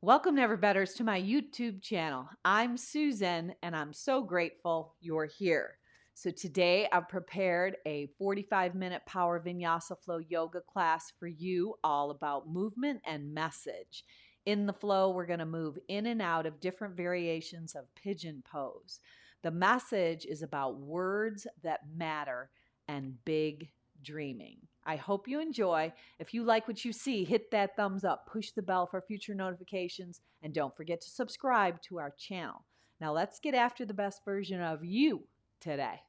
Welcome, Never Betters, to my YouTube channel. I'm Susan, and I'm so grateful you're here. So today I've prepared a 45-minute power vinyasa flow yoga class for you, all about movement and message. In the flow, we're going to move in and out of different variations of pigeon pose. The message is about words that matter and big dreaming. I hope you enjoy. If you like what you see, hit that thumbs up, push the bell for future notifications, and don't forget to subscribe to our channel. Now let's get after the best version of you today.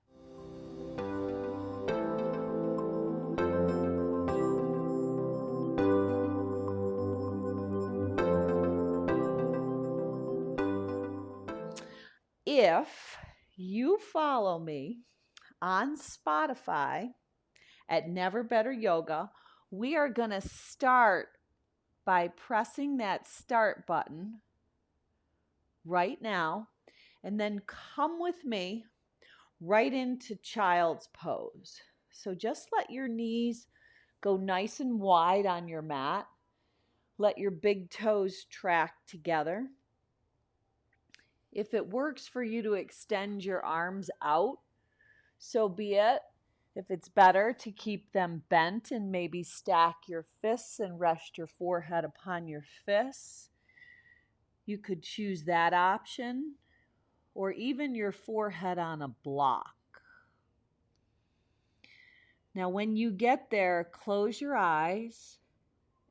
If you follow me on Spotify at Never Better Yoga, we are going to start by pressing that start button right now, and then come with me right into child's pose. So just let your knees go nice and wide on your mat. Let your big toes track together. If it works for you to extend your arms out, so be it. If it's better to keep them bent and maybe stack your fists and rest your forehead upon your fists, you could choose that option, or even your forehead on a block. Now, when you get there, close your eyes,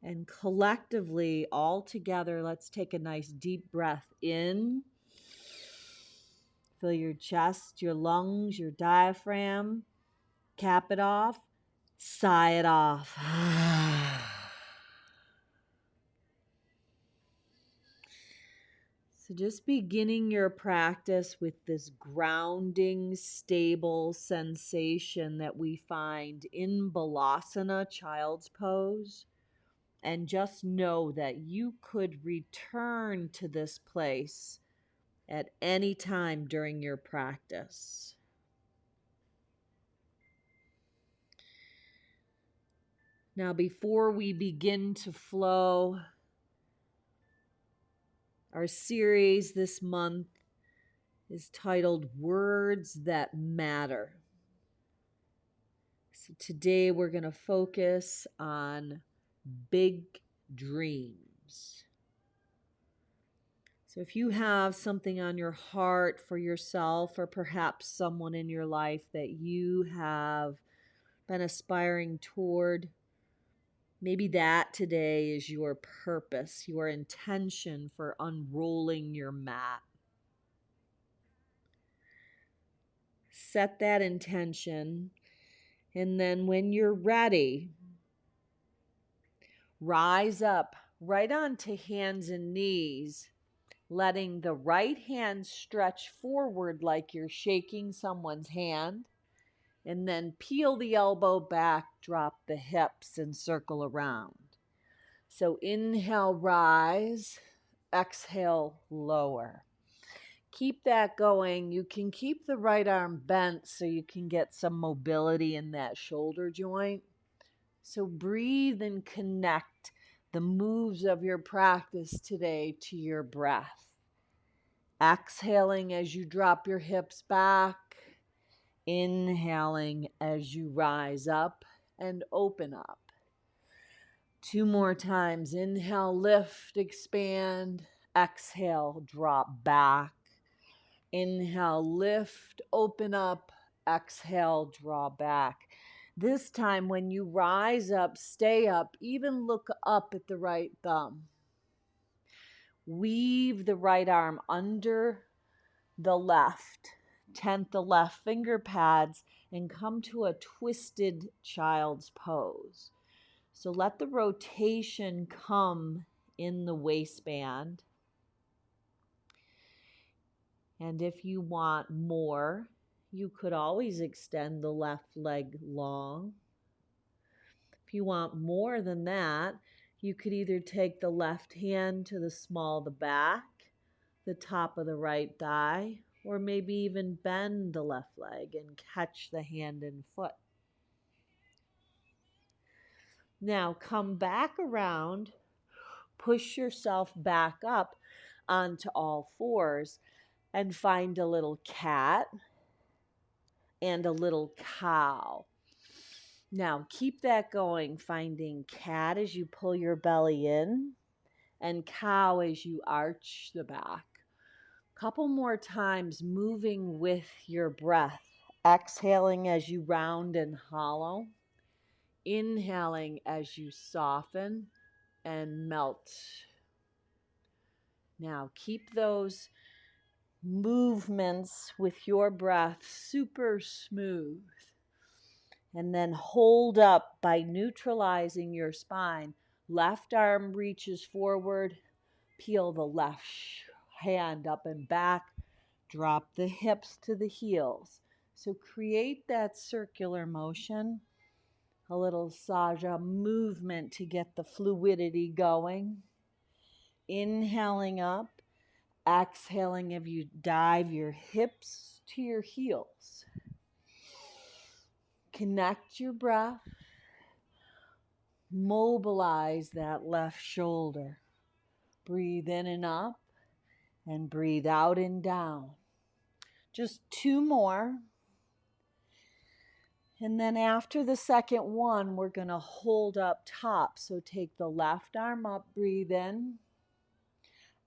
and collectively, all together, let's take a nice deep breath in. Fill your chest, your lungs, your diaphragm. Cap it off. Sigh it off. So just beginning your practice with this grounding, stable sensation that we find in Balasana, child's pose. And just know that you could return to this place at any time during your practice. Now, before we begin to flow, our series this month is titled Words That Matter. So today we're going to focus on big dreams. So if you have something on your heart for yourself, or perhaps someone in your life that you have been aspiring toward, maybe that today is your purpose, your intention for unrolling your mat. Set that intention, and then when you're ready, rise up right onto hands and knees, letting the right hand stretch forward like you're shaking someone's hand, and then peel the elbow back, drop the hips, and circle around. So inhale, rise, exhale, lower. Keep that going. You can keep the right arm bent so you can get some mobility in that shoulder joint. So breathe and connect the moves of your practice today to your breath. Exhaling as you drop your hips back. Inhaling as you rise up and open up. 2 more times. Inhale, lift, expand. Exhale, drop back. Inhale, lift, open up. Exhale, draw back. This time when you rise up, stay up, even look up at the right thumb. Weave the right arm under the left. Tent the left finger pads and come to a twisted child's pose. So let the rotation come in the waistband. And if you want more, you could always extend the left leg long. If you want more than that, you could either take the left hand to the small of the back, the top of the right thigh, or maybe even bend the left leg and catch the hand and foot. Now come back around, push yourself back up onto all fours and find a little cat and a little cow. Now keep that going, finding cat as you pull your belly in and cow as you arch the back. Couple more times, moving with your breath, exhaling as you round and hollow, inhaling as you soften and melt. Now keep those movements with your breath super smooth. And then hold up by neutralizing your spine. Left arm reaches forward, peel the left hand up and back, drop the hips to the heels. So create that circular motion, a little saja movement to get the fluidity going. Inhaling up, exhaling as you dive your hips to your heels. Connect your breath. Mobilize that left shoulder. Breathe in and up and breathe out and down. Just 2 more. And then after the second one, we're going to hold up top. So take the left arm up, breathe in.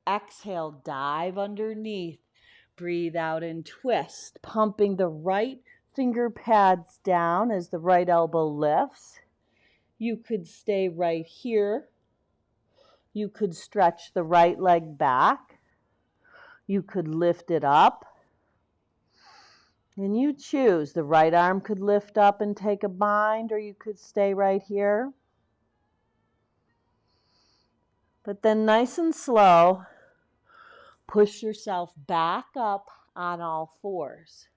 Exhale, dive underneath. Breathe out and twist, pumping the right finger pads down as the right elbow lifts. You could stay right here. You could stretch the right leg back. You could lift it up. And you choose. The right arm could lift up and take a bind, or you could stay right here. But then nice and slow, push yourself back up on all fours.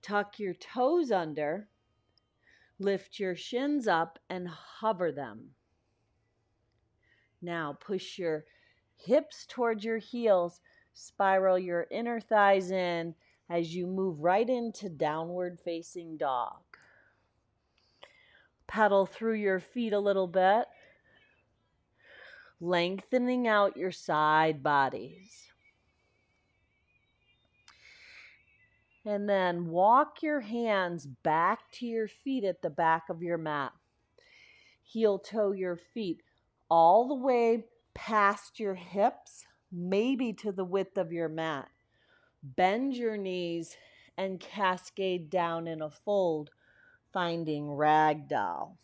Tuck your toes under, lift your shins up and hover them. Now push your hips towards your heels, spiral your inner thighs in as you move right into downward facing dog. Pedal through your feet a little bit, lengthening out your side bodies. And then walk your hands back to your feet at the back of your mat. Heel toe your feet all the way past your hips, maybe to the width of your mat. Bend your knees and cascade down in a fold, finding ragdoll.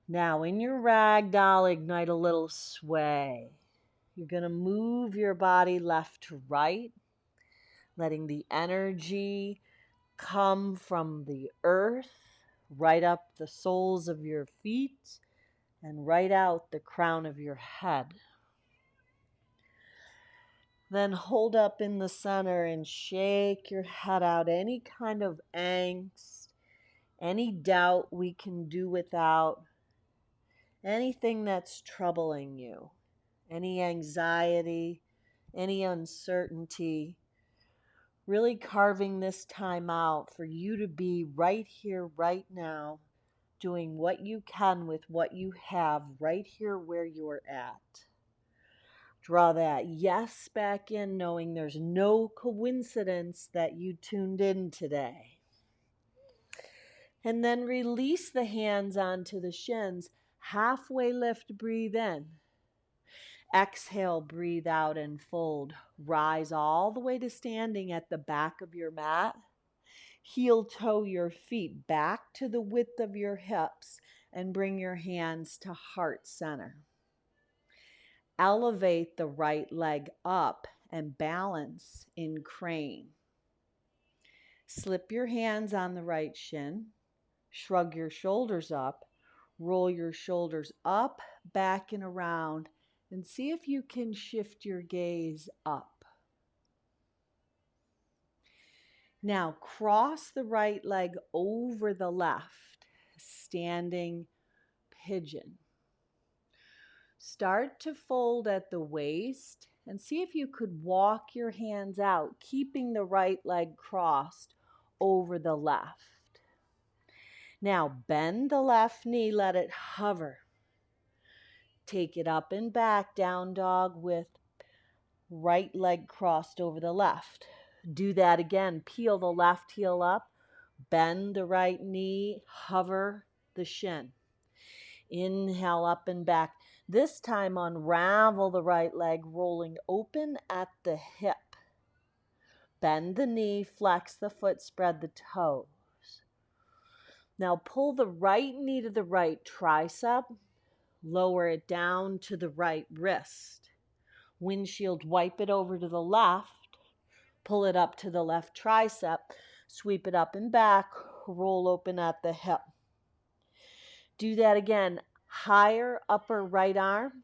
Now in your ragdoll, ignite a little sway. You're going to move your body left to right, letting the energy come from the earth, right up the soles of your feet, and right out the crown of your head. Then hold up in the center and shake your head out. Any kind of angst, any doubt we can do without, anything that's troubling you, any anxiety, any uncertainty. Really carving this time out for you to be right here, right now, doing what you can with what you have right here where you're at. Draw that yes back in, knowing there's no coincidence that you tuned in today. And then release the hands onto the shins. Halfway lift, breathe in. Exhale, breathe out and fold. Rise all the way to standing at the back of your mat. Heel toe your feet back to the width of your hips and bring your hands to heart center. Elevate the right leg up and balance in crane. Slip your hands on the right shin. Shrug your shoulders up. Roll your shoulders up, back, and around. And see if you can shift your gaze up. Now cross the right leg over the left, standing pigeon. Start to fold at the waist and see if you could walk your hands out, keeping the right leg crossed over the left. Now bend the left knee, let it hover. Take it up and back, down dog with right leg crossed over the left. Do that again. Peel the left heel up, bend the right knee, hover the shin. Inhale up and back. This time unravel the right leg, rolling open at the hip. Bend the knee, flex the foot, spread the toes. Now pull the right knee to the right tricep, lower it down to the right wrist. Windshield, wipe it over to the left, pull it up to the left tricep, sweep it up and back, roll open at the hip. Do that again. Higher upper right arm,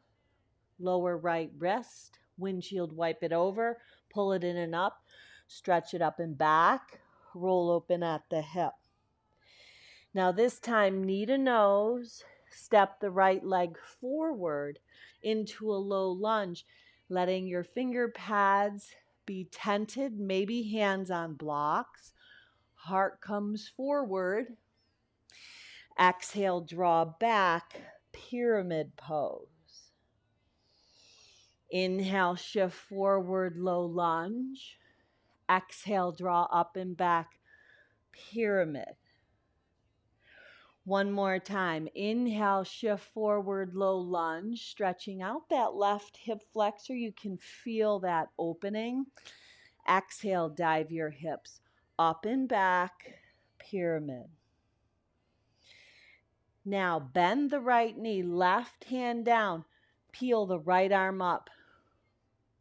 lower right wrist, windshield, wipe it over, pull it in and up, stretch it up and back, roll open at the hip. Now this time, knee to nose, step the right leg forward into a low lunge, letting your finger pads be tented, maybe hands on blocks. Heart comes forward. Exhale, draw back, pyramid pose. Inhale, shift forward, low lunge. Exhale, draw up and back, pyramid. One more time. Inhale, shift forward, low lunge, stretching out that left hip flexor. You can feel that opening. Exhale, dive your hips up and back, pyramid. Now bend the right knee, left hand down, peel the right arm up.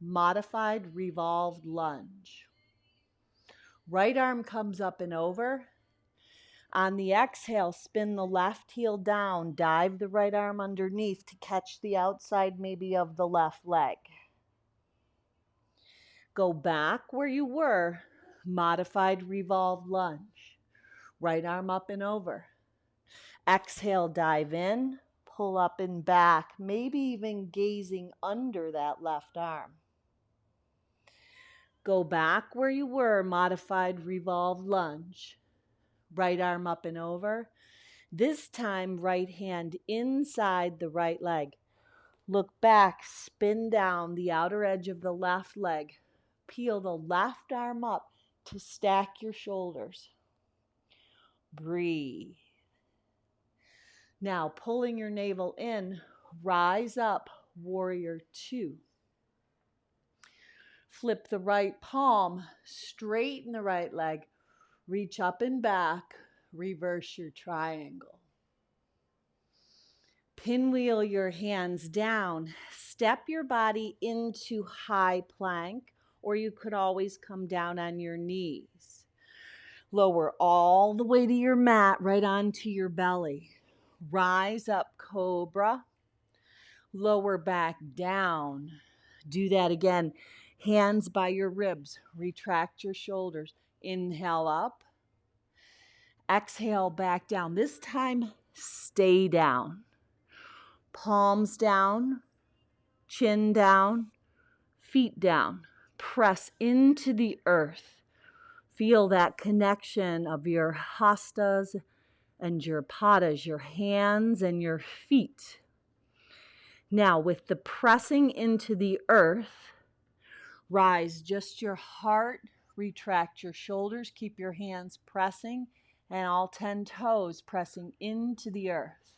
Modified revolved lunge. Right arm comes up and over. On the exhale, spin the left heel down, dive the right arm underneath to catch the outside maybe of the left leg. Go back where you were, modified revolved lunge. Right arm up and over. Exhale, dive in, pull up and back, maybe even gazing under that left arm. Go back where you were, modified revolved lunge. Right arm up and over. This time, right hand inside the right leg. Look back, spin down the outer edge of the left leg. Peel the left arm up to stack your shoulders. Breathe. Now, pulling your navel in, rise up, warrior two. Flip the right palm, straighten the right leg, reach up and back, reverse your triangle. Pinwheel your hands down, step your body into high plank, or you could always come down on your knees. Lower all the way to your mat, right onto your belly. Rise up, cobra. Lower back down. Do that again. Hands by your ribs. Retract your shoulders. Inhale up. Exhale back down. This time, stay down. Palms down, chin down, feet down. Press into the earth. Feel that connection of your hastas and your padas, your hands and your feet. Now, with the pressing into the earth, rise just your heart, retract your shoulders, keep your hands pressing, and all 10 toes pressing into the earth.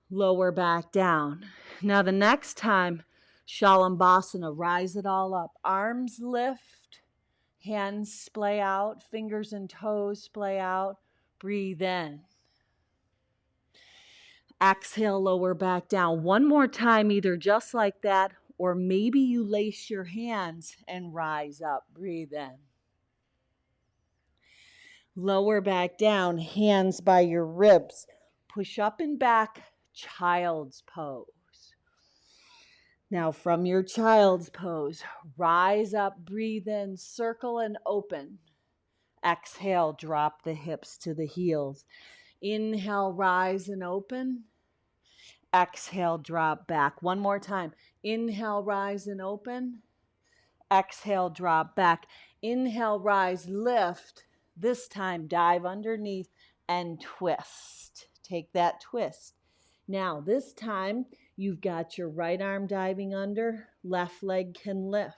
Lower back down. Now the next time, Shalambhasana, rise it all up. Arms lift, hands splay out, fingers and toes splay out. Breathe in. Exhale, lower back down. One more time, either just like that, or maybe you lace your hands and rise up. Breathe in. Lower back down, hands by your ribs. Push up and back, child's pose. Now from your child's pose, rise up, breathe in, circle and open. Exhale, drop the hips to the heels. Inhale, rise and open. Exhale, drop back. One more time. Inhale, rise and open. Exhale, drop back. Inhale, rise, lift. This time, dive underneath and twist. Take that twist. Now, this time, you've got your right arm diving under, left leg can lift.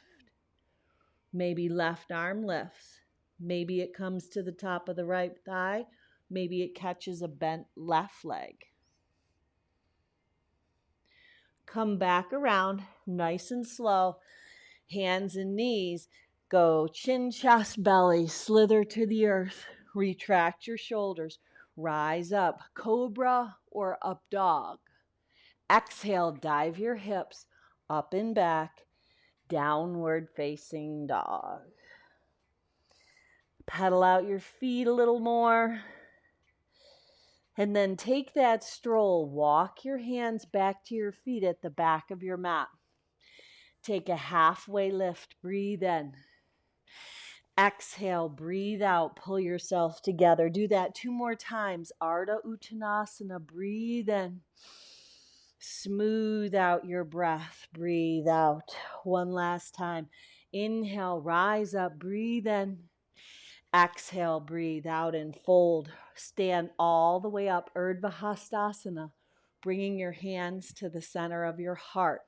Maybe left arm lifts. Maybe it comes to the top of the right thigh. Maybe it catches a bent left leg. Come back around, nice and slow. Hands and knees. Go chin, chest, belly. Slither to the earth. Retract your shoulders. Rise up. Cobra or up dog. Exhale, dive your hips up and back. Downward facing dog. Pedal out your feet a little more. And then take that stroll. Walk your hands back to your feet at the back of your mat. Take a halfway lift. Breathe in. Exhale. Breathe out. Pull yourself together. Do that 2 more times. Ardha Uttanasana. Breathe in. Smooth out your breath. Breathe out. One last time. Inhale. Rise up. Breathe in. Exhale, breathe out and fold. Stand all the way up, Urdhva Hastasana, bringing your hands to the center of your heart.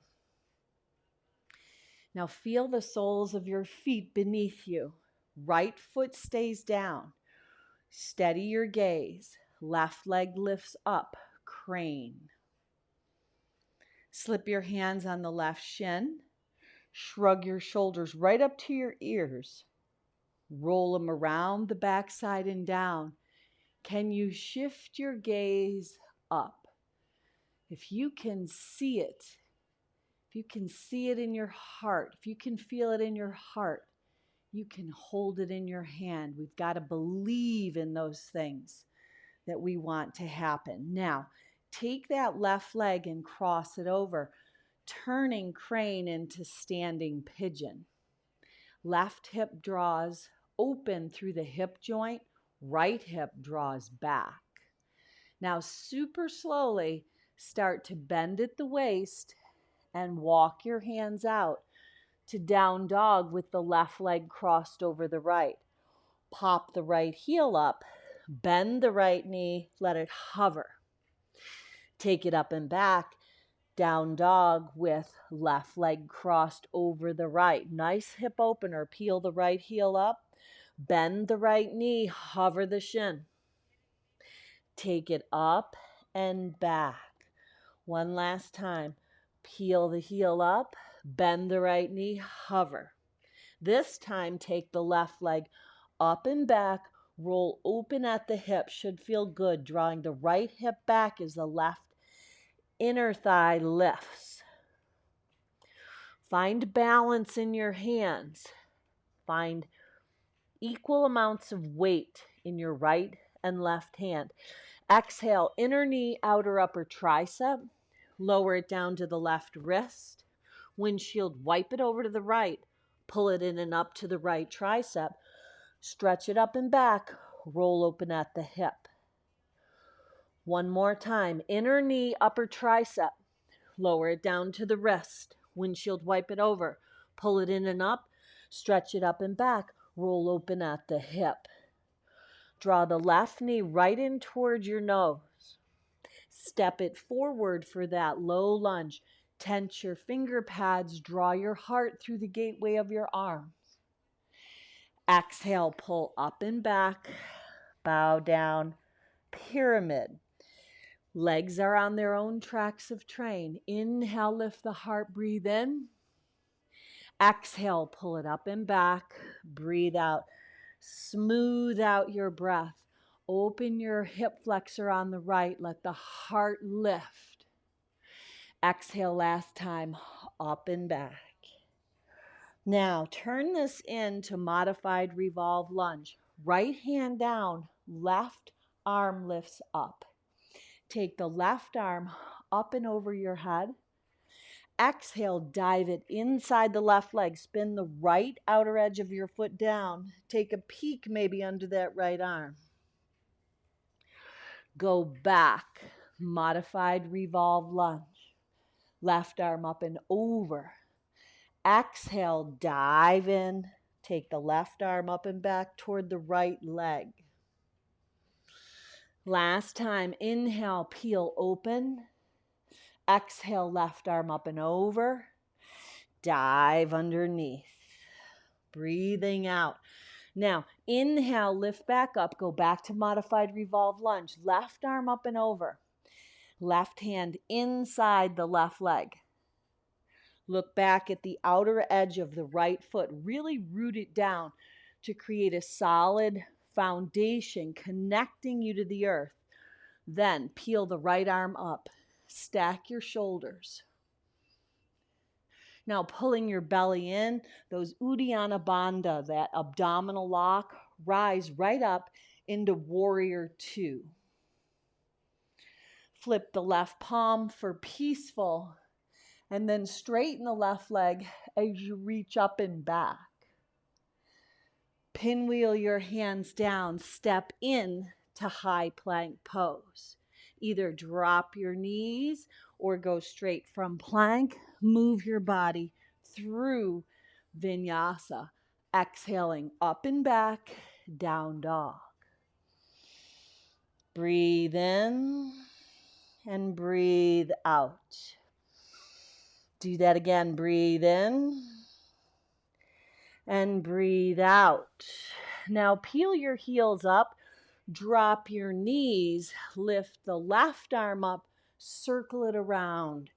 Now feel the soles of your feet beneath you. Right foot stays down. Steady your gaze. Left leg lifts up, crane. Slip your hands on the left shin. Shrug your shoulders right up to your ears. Roll them around the backside and down. Can you shift your gaze up? If you can see it, if you can see it in your heart, if you can feel it in your heart, you can hold it in your hand. We've got to believe in those things that we want to happen. Now, take that left leg and cross it over, turning crane into standing pigeon. Left hip draws open through the hip joint, right hip draws back. Now, super slowly, start to bend at the waist and walk your hands out to down dog with the left leg crossed over the right. Pop the right heel up, bend the right knee, let it hover. Take it up and back, down dog with left leg crossed over the right. Nice hip opener. Peel the right heel up, bend the right knee, hover the shin. Take it up and back. One last time. Peel the heel up, bend the right knee, hover. This time, take the left leg up and back, roll open at the hip. Should feel good. Drawing the right hip back as the left inner thigh lifts. Find balance in your hands. Find equal amounts of weight in your right and left hand. Exhale, inner knee, outer upper tricep. Lower it down to the left wrist. Windshield, wipe it over to the right. Pull it in and up to the right tricep. Stretch it up and back. Roll open at the hip. One more time. Inner knee, upper tricep. Lower it down to the wrist. Windshield, wipe it over. Pull it in and up. Stretch it up and back. Roll open at the hip. Draw the left knee right in towards your nose. Step it forward for that low lunge. Tense your finger pads. Draw your heart through the gateway of your arms. Exhale, pull up and back. Bow down. Pyramid. Legs are on their own tracks of train. Inhale, lift the heart, breathe in. Exhale, pull it up and back. Breathe out. Smooth out your breath. Open your hip flexor on the right. Let the heart lift. Exhale, last time, up and back. Now, turn this into modified revolve lunge. Right hand down, left arm lifts up. Take the left arm up and over your head. Exhale, dive it inside the left leg. Spin the right outer edge of your foot down. Take a peek maybe under that right arm. Go back, modified revolve lunge. Left arm up and over. Exhale, dive in. Take the left arm up and back toward the right leg. Last time, inhale, peel open. Exhale, left arm up and over. Dive underneath. Breathing out. Now, inhale, lift back up. Go back to modified revolve lunge. Left arm up and over. Left hand inside the left leg. Look back at the outer edge of the right foot. Really root it down to create a solid foundation connecting you to the earth. Then peel the right arm up. Stack your shoulders. Now pulling your belly in, those Uddiyana Bandha, that abdominal lock, rise right up into warrior two. Flip the left palm for peaceful, and then straighten the left leg as you reach up and back. Pinwheel your hands down, step in to high plank pose. Either drop your knees or go straight from plank. Move your body through vinyasa. Exhaling up and back, down dog. Breathe in and breathe out. Do that again. Breathe in and breathe out. Now peel your heels up. Drop your knees, lift the left arm up, circle it around,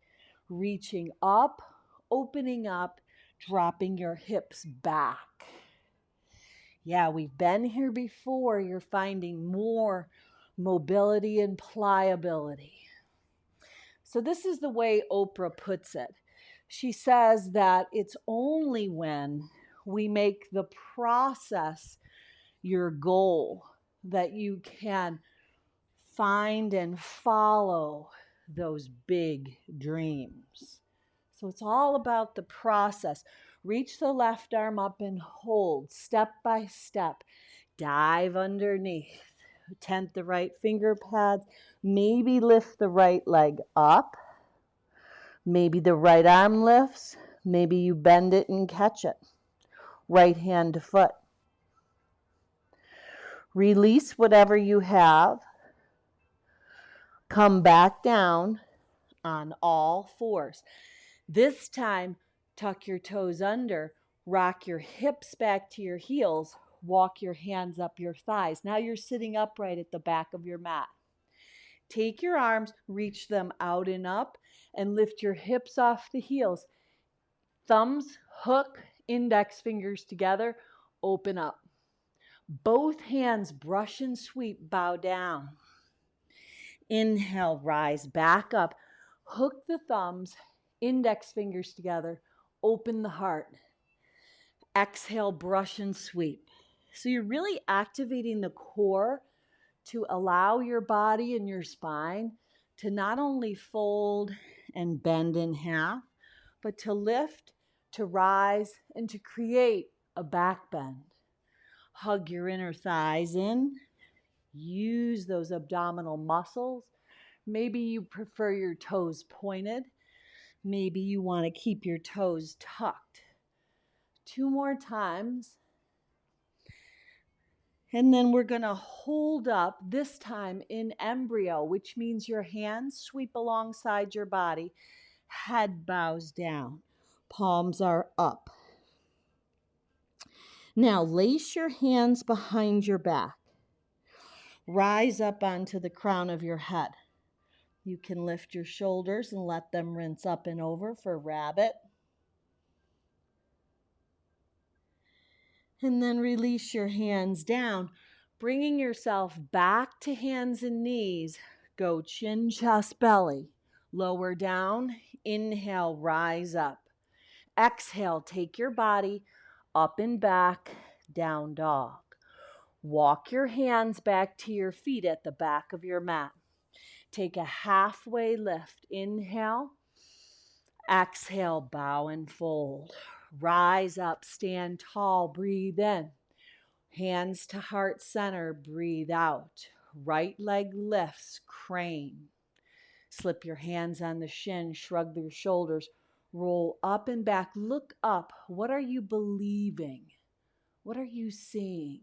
reaching up, opening up, dropping your hips back. Yeah, we've been here before. You're finding more mobility and pliability. So this is the way Oprah puts it. She says that it's only when we make the process your goal that you can find and follow those big dreams. So it's all about the process. Reach the left arm up and hold step by step. Dive underneath. Tent the right finger pads. Maybe lift the right leg up. Maybe the right arm lifts. Maybe you bend it and catch it. Right hand to foot. Release whatever you have. Come back down on all fours. This time, tuck your toes under, rock your hips back to your heels, walk your hands up your thighs. Now you're sitting upright at the back of your mat. Take your arms, reach them out and up, and lift your hips off the heels. Thumbs, hook, index fingers together, open up. Both hands brush and sweep, bow down. Inhale, rise back up. Hook the thumbs, index fingers together, open the heart. Exhale, brush and sweep. So you're really activating the core to allow your body and your spine to not only fold and bend in half, but to lift, to rise, and to create a back bend. Hug your inner thighs in. Use those abdominal muscles. Maybe you prefer your toes pointed. Maybe you want to keep your toes tucked. 2 more times. And then we're going to hold up, this time in embryo, which means your hands sweep alongside your body. Head bows down. Palms are up. Now lace your hands behind your back. Rise up onto the crown of your head. You can lift your shoulders and let them rinse up and over for rabbit. And then release your hands down, bringing yourself back to hands and knees. Go chin, chest, belly. Lower down. Inhale, rise up. Exhale, take your body up and back, down dog. Walk your hands back to your feet at the back of your mat. Take a halfway lift. Inhale. Exhale, bow and fold. Rise up, stand tall, breathe in. Hands to heart center, breathe out. Right leg lifts, crane. Slip your hands on the shin, shrug your shoulders, roll up and back, look up. What are you believing? What are you seeing?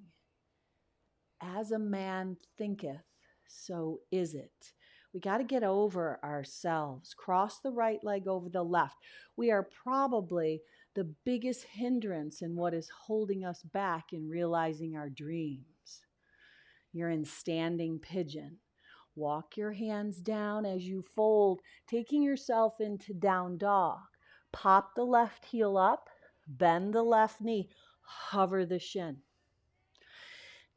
As a man thinketh, so is it. We got to get over ourselves. Cross the right leg over the left. We are probably the biggest hindrance in what is holding us back in realizing our dreams. You're in standing pigeon. Walk your hands down as you fold, taking yourself into down dog. Pop the left heel up, bend the left knee, hover the shin.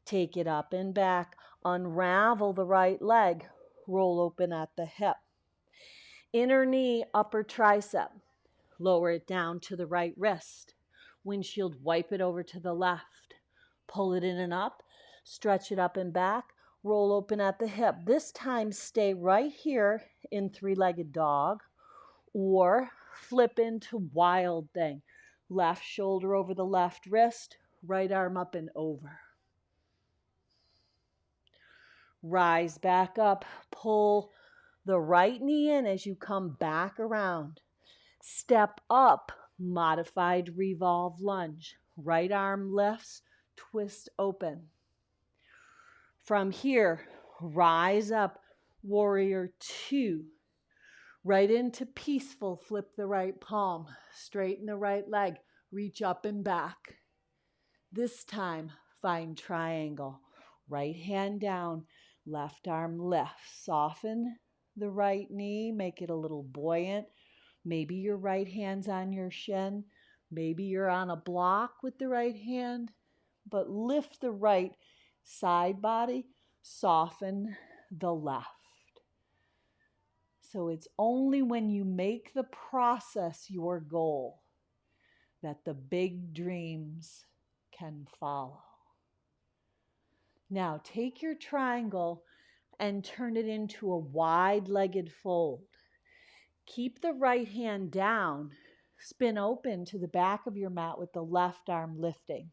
Take it up and back, unravel the right leg, roll open at the hip. Inner knee, upper tricep. Lower it down to the right wrist. Windshield, wipe it over to the left. Pull it in and up, stretch it up and back, roll open at the hip. This time stay right here in three-legged dog or flip into wild thing. Left shoulder over the left wrist, right arm up and over. Rise back up, pull the right knee in as you come back around. Step up, modified revolve lunge. Right arm lifts, twist open. From here, rise up, warrior two. Right into peaceful, flip the right palm, straighten the right leg, reach up and back. This time, find triangle. Right hand down, left arm left. Soften the right knee, make it a little buoyant. Maybe your right hand's on your shin. Maybe you're on a block with the right hand, but lift the right side body, soften the left. So it's only when you make the process your goal that the big dreams can follow. Now take your triangle and turn it into a wide-legged fold. Keep the right hand down, spin open to the back of your mat with the left arm lifting.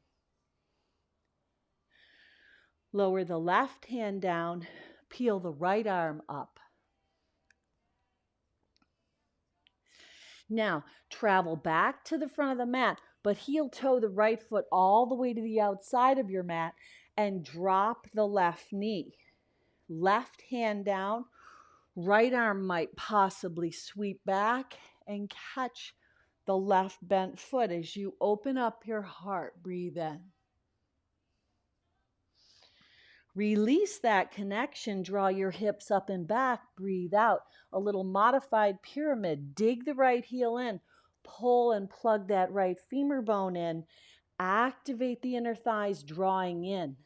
Lower the left hand down, peel the right arm up. Now, travel back to the front of the mat, but heel toe the right foot all the way to the outside of your mat and drop the left knee. Left hand down, right arm might possibly sweep back and catch the left bent foot as you open up your heart. Breathe in. Release that connection. Draw your hips up and back. Breathe out. A little modified pyramid. Dig the right heel in. Pull and plug that right femur bone in. Activate the inner thighs, drawing in.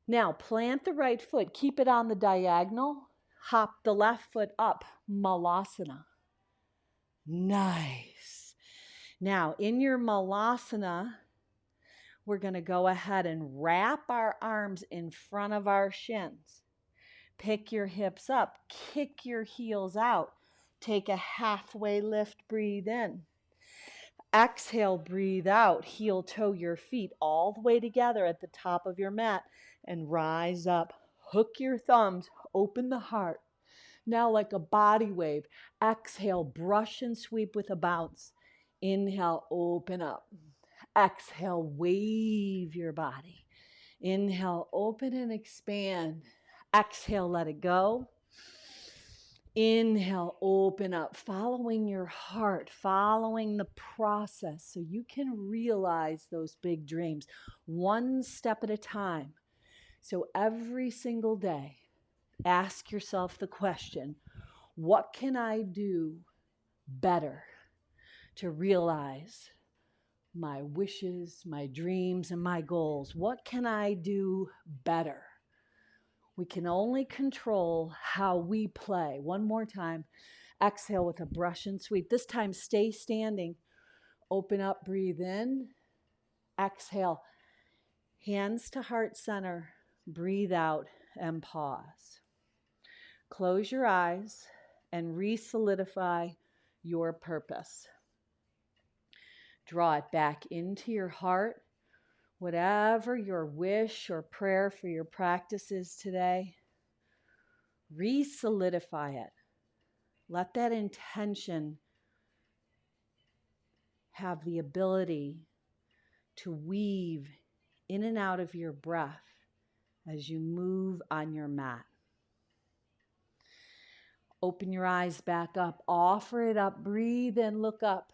Now, plant the right foot. Keep it on the diagonal. Hop the left foot up. Malasana. Nice. Now, in your Malasana, we're going to go ahead and wrap our arms in front of our shins. Pick your hips up. Kick your heels out. Take a halfway lift. Breathe in. Exhale, breathe out. Heel toe your feet all the way together at the top of your mat and rise up. Hook your thumbs. Open the heart. Now, like a body wave, exhale, brush and sweep with a bounce. Inhale, open up. Exhale, wave your body. Inhale, open and expand. Exhale, let it go. Inhale, open up, following your heart, following the process so you can realize those big dreams one step at a time. So every single day, ask yourself the question, what can I do better to realize my wishes, my dreams, and my goals? What can I do better? We can only control how we play. One more time. Exhale with a brush and sweep. This time, stay standing. Open up, breathe in. Exhale. Hands to heart center. Breathe out and pause. Close your eyes and re-solidify your purpose. Draw it back into your heart. Whatever your wish or prayer for your practice is today, re-solidify it. Let that intention have the ability to weave in and out of your breath as you move on your mat. Open your eyes back up. Offer it up. Breathe in. Look up.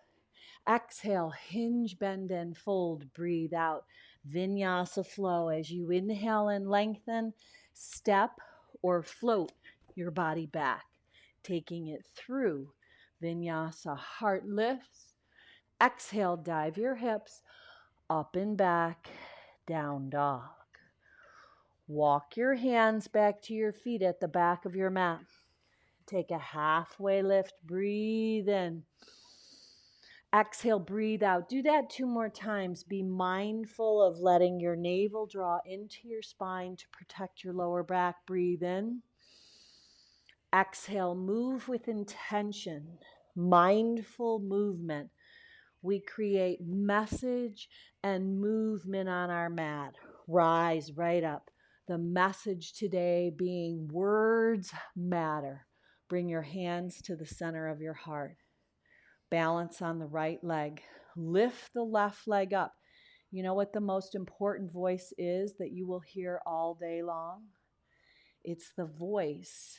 Exhale. Hinge, bend, and fold. Breathe out. Vinyasa flow. As you inhale and lengthen, step or float your body back, taking it through Vinyasa. Heart lifts. Exhale. Dive your hips up and back. Down dog. Walk your hands back to your feet at the back of your mat. Take a halfway lift. Breathe in. Exhale, breathe out. Do that 2 more times. Be mindful of letting your navel draw into your spine to protect your lower back. Breathe in. Exhale, move with intention. Mindful movement. We create message and movement on our mat. Rise right up. The message today being words matter. Bring your hands to the center of your heart. Balance on the right leg. Lift the left leg up. You know what the most important voice is that you will hear all day long? It's the voice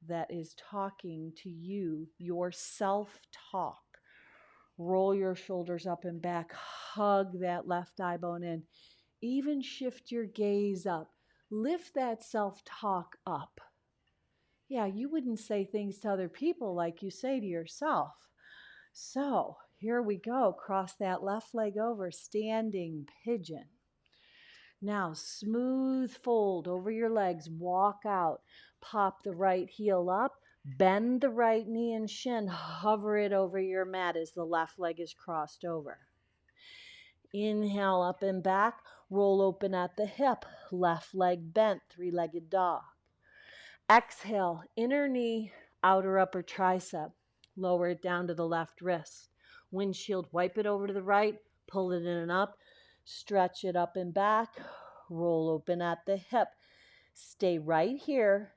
that is talking to you, your self-talk. Roll your shoulders up and back. Hug that left eye bone in. Even shift your gaze up. Lift that self-talk up. Yeah, you wouldn't say things to other people like you say to yourself. So here we go. Cross that left leg over, standing pigeon. Now smooth fold over your legs, walk out, pop the right heel up, bend the right knee and shin, hover it over your mat as the left leg is crossed over. Inhale up and back, roll open at the hip, left leg bent, 3-legged dog. Exhale, inner knee, outer upper tricep. Lower it down to the left wrist. Windshield, wipe it over to the right, pull it in and up, stretch it up and back, roll open at the hip. Stay right here.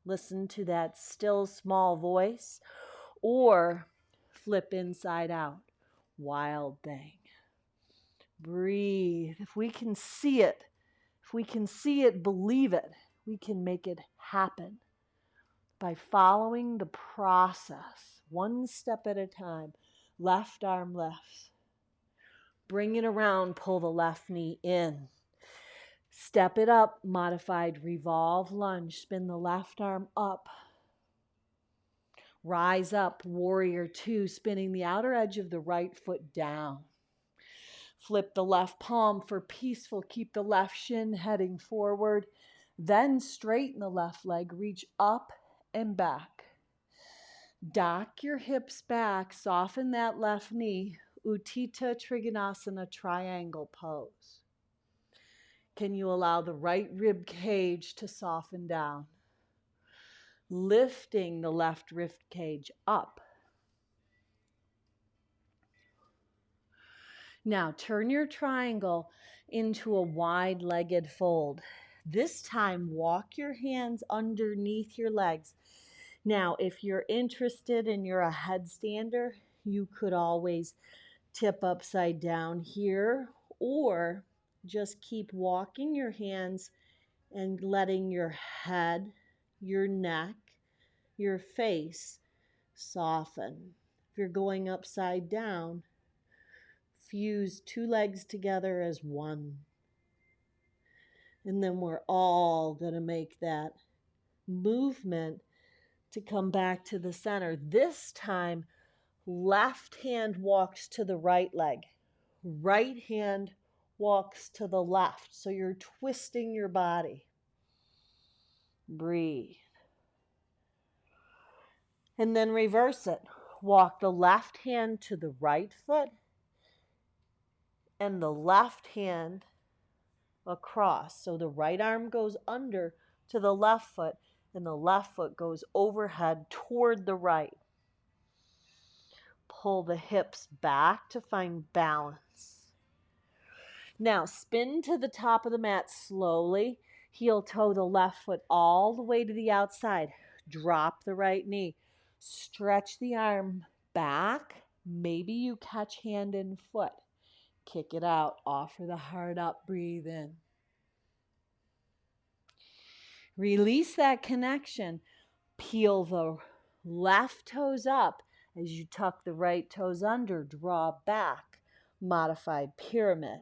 Listen to that still small voice, or flip inside out. Wild thing. Breathe. If we can see it, believe it, we can make it happen by following the process, one step at a time. Left arm lifts. Bring it around, pull the left knee in. Step it up, modified revolve lunge. Spin the left arm up. Rise up, warrior 2, spinning the outer edge of the right foot down. Flip the left palm for peaceful. Keep the left shin heading forward. Then straighten the left leg. Reach up and back. Dock your hips back. Soften that left knee. Utthita Trikonasana triangle pose. Can you allow the right rib cage to soften down? Lifting the left rib cage up. Now turn your triangle into a wide-legged fold. This time, walk your hands underneath your legs. Now, if you're interested and you're a headstander, you could always tip upside down here, or just keep walking your hands and letting your head, your neck, your face soften. If you're going upside down, fuse 2 legs together as one. And then we're all going to make that movement to come back to the center. This time, left hand walks to the right leg. Right hand walks to the left. So you're twisting your body. Breathe. And then reverse it. Walk the left hand to the right foot and the left hand across. So the right arm goes under to the left foot and the left foot goes overhead toward the right. Pull the hips back to find balance. Now spin to the top of the mat slowly. Heel toe the left foot all the way to the outside. Drop the right knee. Stretch the arm back. Maybe you catch hand and foot. Kick it out. Offer the heart up. Breathe in. Release that connection. Peel the left toes up as you tuck the right toes under. Draw back, modified pyramid.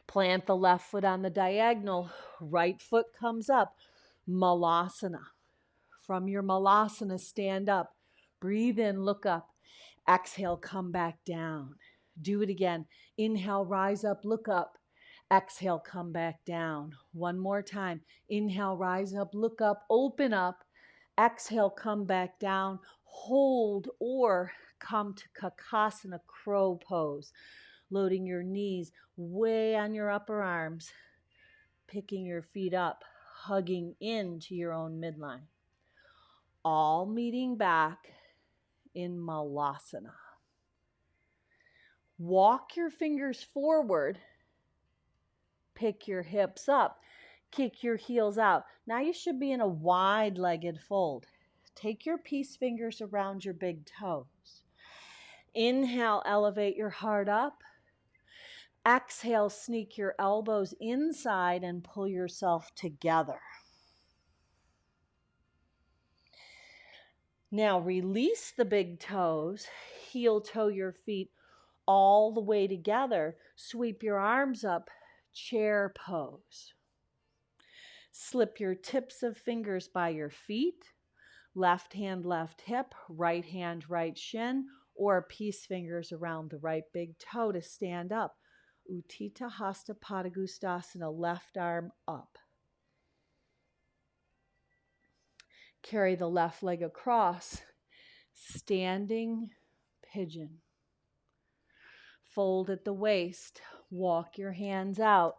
Plant the left foot on the diagonal. Right foot comes up. Malasana. From your Malasana, stand up. Breathe in, look up. Exhale, come back down. Do it again. Inhale, rise up, look up. Exhale, come back down. One more time. Inhale, rise up, look up, open up. Exhale, come back down. Hold or come to Kakasana, crow pose. Loading your knees way on your upper arms. Picking your feet up, hugging into your own midline. All meeting back in Malasana. Walk your fingers forward. Pick your hips up. Kick your heels out. Now you should be in a wide-legged fold. Take your peace fingers around your big toes. Inhale, elevate your heart up. Exhale, sneak your elbows inside and pull yourself together. Now release the big toes. Heel toe your feet all the way together. Sweep your arms up. Chair pose. Slip your tips of fingers by your feet. Left hand, left hip. Right hand, right shin. Or peace fingers around the right big toe to stand up. Utthita Hasta Padangusthasana, left arm up. Carry the left leg across. Standing pigeon. Fold at the waist. Walk your hands out.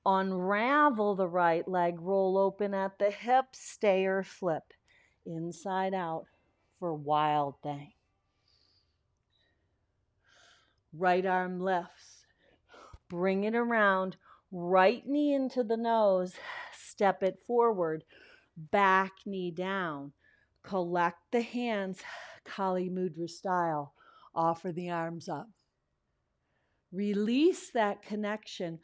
Unravel the right leg. Roll open at the hip. Stay or flip. Inside out for wild thing. Right arm lifts. Bring it around. Right knee into the nose. Step it forward. Back knee down. Collect the hands. Kali Mudra style. Offer the arms up. Release that connection.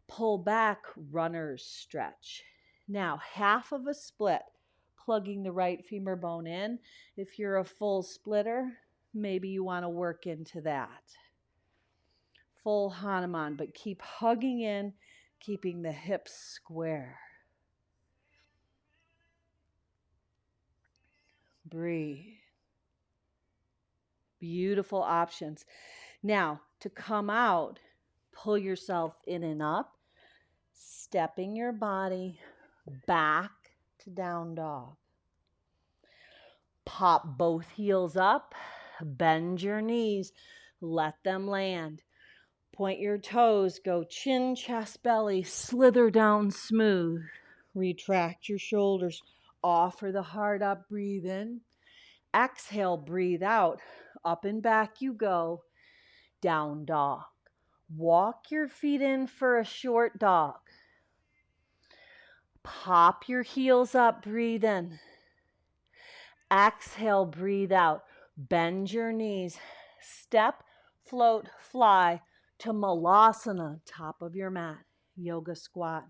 Pull back, runner's stretch. Now, half of a split, plugging the right femur bone in. If you're a full splitter, maybe you want to work into that. Full Hanuman, but keep hugging in, keeping the hips square. Breathe. Beautiful options. Now, to come out, pull yourself in and up, stepping your body back to down dog. Pop both heels up, bend your knees, let them land. Point your toes, go chin, chest, belly, slither down smooth. Retract your shoulders, offer the heart up, breathe in. Exhale, breathe out. Up and back you go. Down dog. Walk your feet in for a short dog. Pop your heels up, breathe in. Exhale, breathe out. Bend your knees. Step, float, fly to Malasana, top of your mat. Yoga squat.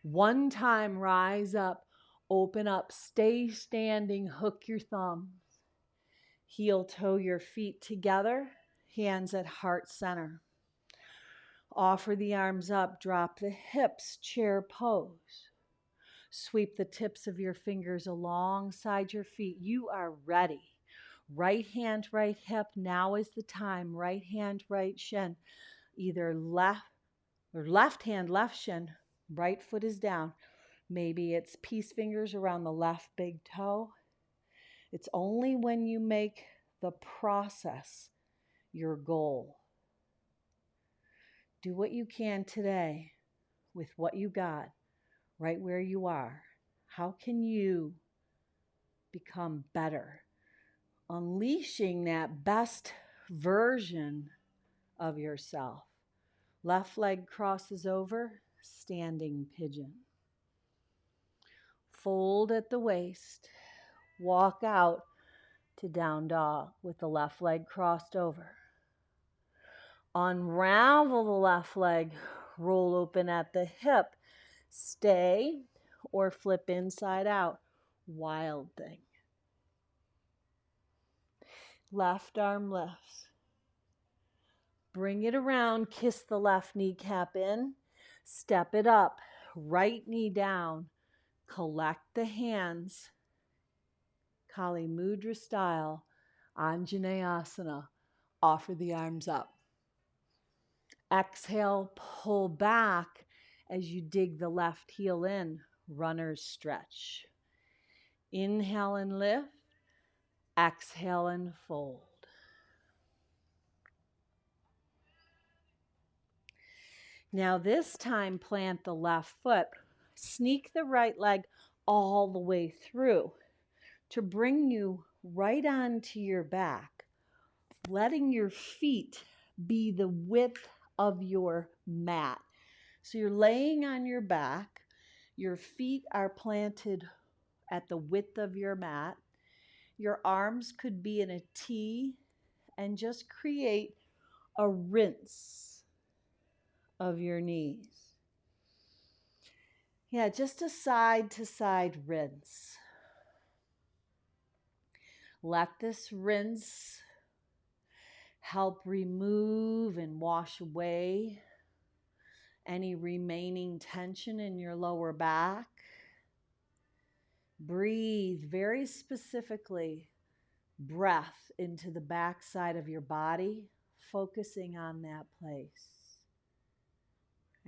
One time, rise up, open up, stay standing, hook your thumbs. Heel toe your feet together, hands at heart center. Offer the arms up, drop the hips, chair pose. Sweep the tips of your fingers alongside your feet. You are ready. Right hand, right hip. Now is the time. Right hand, right shin. Either left hand, left shin. Right foot is down. Maybe it's peace fingers around the left big toe. It's only when you make the process your goal. Do what you can today with what you got, right where you are. How can you become better? Unleashing that best version of yourself. Left leg crosses over, standing pigeon. Fold at the waist. Walk out to down dog with the left leg crossed over. Unravel the left leg. Roll open at the hip. Stay or flip inside out. Wild thing. Left arm lifts. Bring it around, kiss the left kneecap in, step it up, right knee down, collect the hands, Kali Mudra style, Anjaneyasana, offer the arms up. Exhale, pull back as you dig the left heel in, runner's stretch. Inhale and lift, exhale and fold. Now this time, plant the left foot. Sneak the right leg all the way through to bring you right onto your back, letting your feet be the width of your mat. So you're laying on your back. Your feet are planted at the width of your mat. Your arms could be in a T, and just create a rinse of your knees. Yeah, just a side to side rinse. Let this rinse help remove and wash away any remaining tension in your lower back. Breathe very specifically, breath into the back side of your body, focusing on that place.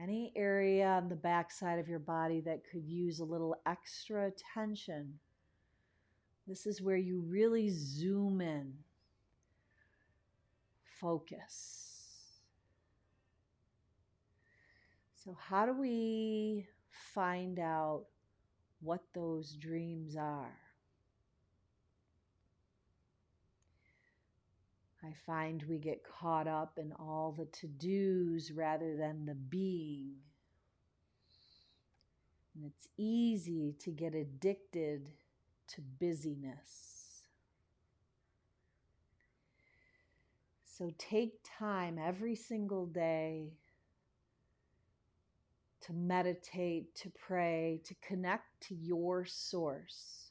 Any area on the back side of your body that could use a little extra attention. This is where you really zoom in. Focus. So how do we find out what those dreams are? I find we get caught up in all the to-dos rather than the being. And it's easy to get addicted to busyness. So take time every single day to meditate, to pray, to connect to your source,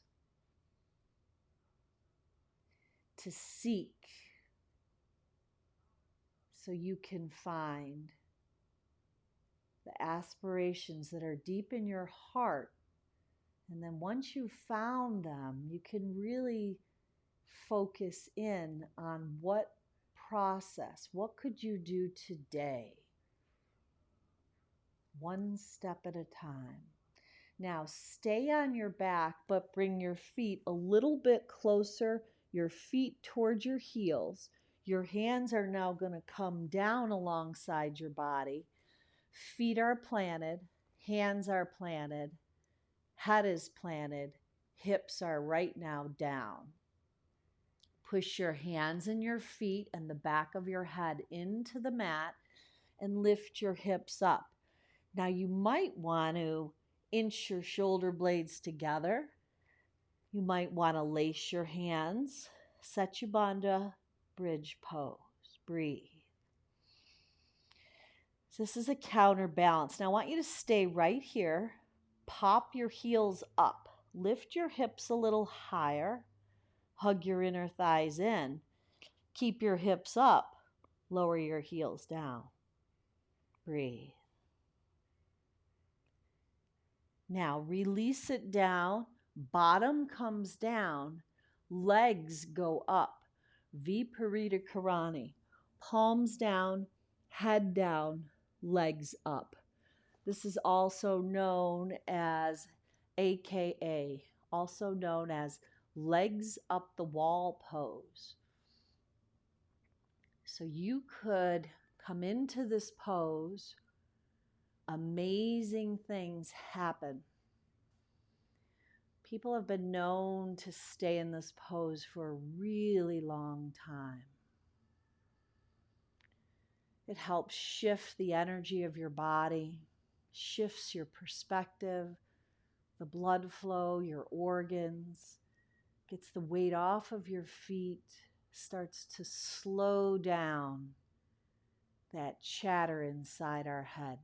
to seek so you can find the aspirations that are deep in your heart. And then once you've found them, you can really focus in on what process, what could you do today? One step at a time. Now stay on your back, but bring your feet a little bit closer, your feet towards your heels. Your hands are now going to come down alongside your body. Feet are planted, hands are planted, head is planted, hips are right now down. Push your hands and your feet and the back of your head into the mat and lift your hips up. Now you might want to inch your shoulder blades together. You might want to lace your hands. Setu bridge pose. Breathe. So this is a counterbalance. Now I want you to stay right here. Pop your heels up. Lift your hips a little higher. Hug your inner thighs in. Keep your hips up. Lower your heels down. Breathe. Now release it down. Bottom comes down. Legs go up. Viparita Karani. Palms down, head down, legs up. This is also known as AKA, also known as legs up the wall pose. So you could come into this pose, amazing things happen. People have been known to stay in this pose for a really long time. It helps shift the energy of your body, shifts your perspective, the blood flow, your organs, gets the weight off of your feet, starts to slow down that chatter inside our head.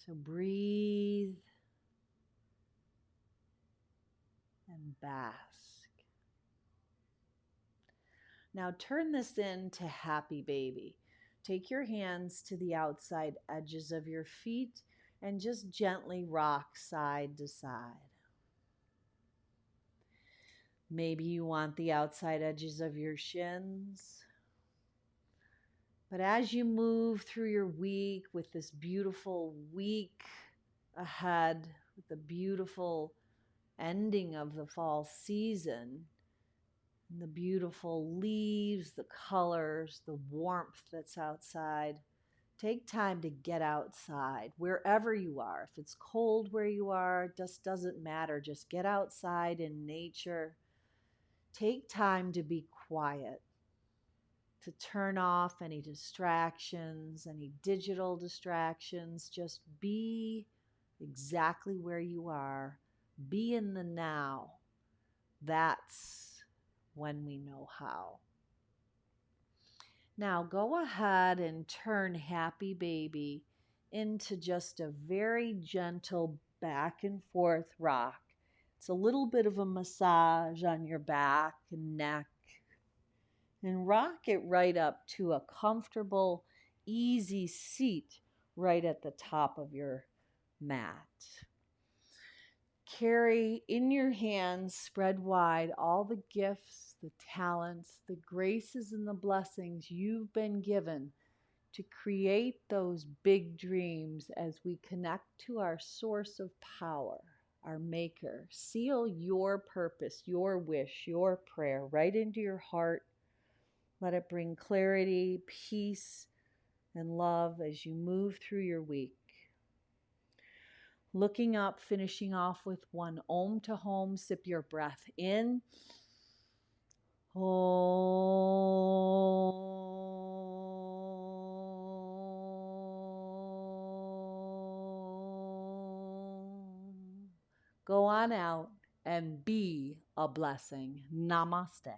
So breathe and bask. Now turn this into happy baby. Take your hands to the outside edges of your feet and just gently rock side to side. Maybe you want the outside edges of your shins. But as you move through your week with this beautiful week ahead, with the beautiful ending of the fall season, and the beautiful leaves, the colors, the warmth that's outside, take time to get outside wherever you are. If it's cold where you are, it just doesn't matter. Just get outside in nature. Take time to be quiet, to turn off any distractions, any digital distractions. Just be exactly where you are. Be in the now. That's when we know how. Now go ahead and turn happy baby into just a very gentle back and forth rock. It's a little bit of a massage on your back and neck. And rock it right up to a comfortable, easy seat right at the top of your mat. Carry in your hands, spread wide, all the gifts, the talents, the graces, and the blessings you've been given to create those big dreams as we connect to our source of power, our maker. Seal your purpose, your wish, your prayer right into your heart. Let it bring clarity, peace, and love as you move through your week. Looking up, finishing off with one Om to home. Sip your breath in. Om. Go on out and be a blessing. Namaste.